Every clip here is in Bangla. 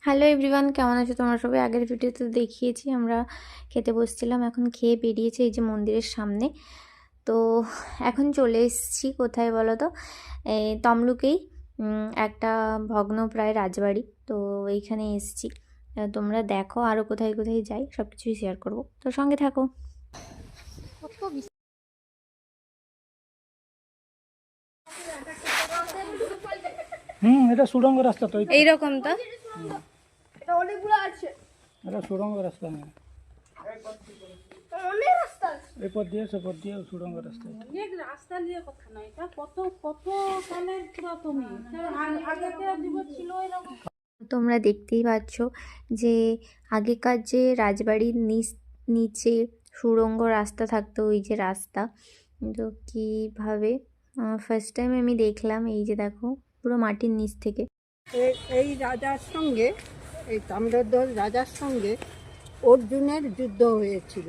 হ্যালো এভরিওয়ান, কেমন আছো তোমরা সবাই? আগের ভিডিওতে দেখিয়েছি আমরা খেতে বসছিলাম, এখন খেয়ে বেরিয়েছি এই যে মন্দিরের সামনে। তো এখন চলে এসেছি কোথায় বলো তো, এই তমলুকেই একটা ভগ্নপ্রায় রাজবাড়ি। তো এইখানে এসেছি। তোমরা দেখো আরও কোথায় কোথায় যাই, সব কিছুই শেয়ার করবো, তো সঙ্গে থাকো। এটা সুড়ঙ্গ রাস্তা তো এইরকম তো এটা অনেকগুলো আছে, এটা সুড়ঙ্গ রাস্তা হ্যাঁ অনেক রাস্তা আছে। এই পথ দিয়ে সে পথ দিয়ে সুড়ঙ্গ রাস্তা অনেক রাস্তা নিয়ে কথা নয়, এটা কত কত সালের পুরাতনী, আগেকার যুগে ছিল এরকম। তোমরা দেখতেই পাচ্ছ যে আগেকার যে রাজবাড়ির নিচে সুড়ঙ্গ রাস্তা থাকতো, ওই যে রাস্তা, তো কীভাবে ফার্স্ট টাইম আমি দেখলাম। এই যে দেখো পুরো মাটির নিচ থেকে। এই রাজার সঙ্গে, এই তাম্রধ্বজ রাজার সঙ্গে অর্জুনের যুদ্ধ হয়েছিল।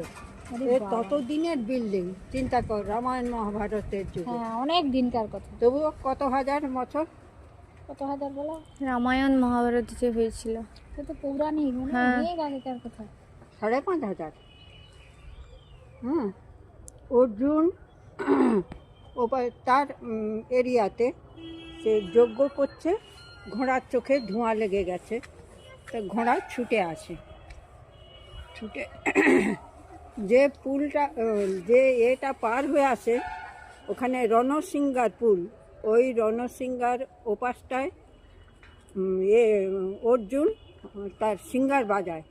ততদিনের বিল্ডিং, চিন্তা কর, রামায়ণ মহাভারতের যুগে। অনেক দিনকার কথা। তবুও কত হাজার বছর, কত হাজার বলো, রামায়ণ মহাভারত যে হয়েছিল সে তো পৌরাণিক, হ্যাঁ। অনেক আগেকার কথা। 5,500। অর্জুন তার এরিয়াতে সে যজ্ঞ করছে, ঘোড়ার চোখে ধোঁয়া লেগে গেছে, তা ঘোড়া ছুটে আসে, ছুটে যে পুলটা, যে এটা পার হয়ে আসে, ওখানে রণসিংহার পুল, ওই রণসিংহার ওপাশটায় অর্জুন তার সিঙ্গার বাজায়,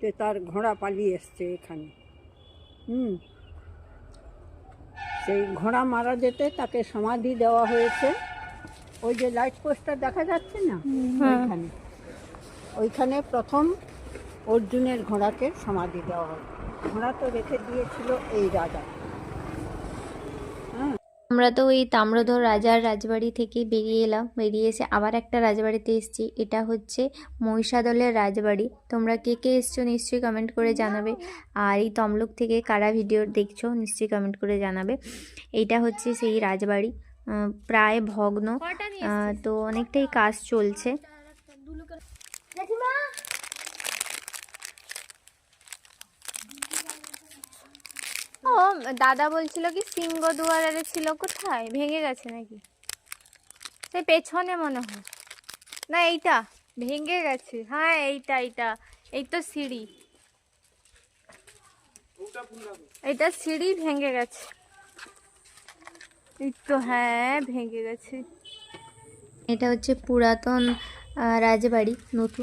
যে তার ঘোড়া পালিয়ে এসছে এখানে। সেই ঘোড়া মারা যেতে তাকে সমাধি দেওয়া হয়েছে। ওই যে লাইট পোস্টটা দেখা যাচ্ছে না, ওইখানে ওইখানে প্রথম অর্জুনের ঘোড়াকে সমাধি দেওয়া হয়। ঘোড়া তো রেখে দিয়েছিল এই রাজা। আমরা তো ওই তাম্রধ্বজ রাজার রাজবাড়ি থেকে বেরিয়ে এলাম, বেরিয়ে এসে আবার একটা রাজবাড়িতে এসেছি। এটা হচ্ছে মহিষাদলের রাজবাড়ি। তোমরা কে কে এসছো নিশ্চয়ই কমেন্ট করে জানাবে, আর এই তমলুক থেকে কারা ভিডিও দেখছো নিশ্চয়ই কমেন্ট করে জানাবে। এইটা হচ্ছে সেই রাজবাড়ি, প্রায় ভগ্ন, তো অনেকটাই কাজ চলছে। ও দাদা বলছিল কি সিংহদুয়ারে ছিল, কোথায় ভেঙে গেছে নাকি? সেই পেছনে মনে হয়, না এইটা ভেঙে গেছে। হ্যাঁ এইটা এইটা, এই তো সিঁড়ি, এইটা সিঁড়ি ভেঙে গেছে, এই তো হ্যাঁ ভেঙে গেছে। এটা হচ্ছে পুরাতন রাজবাড়ি, নতুন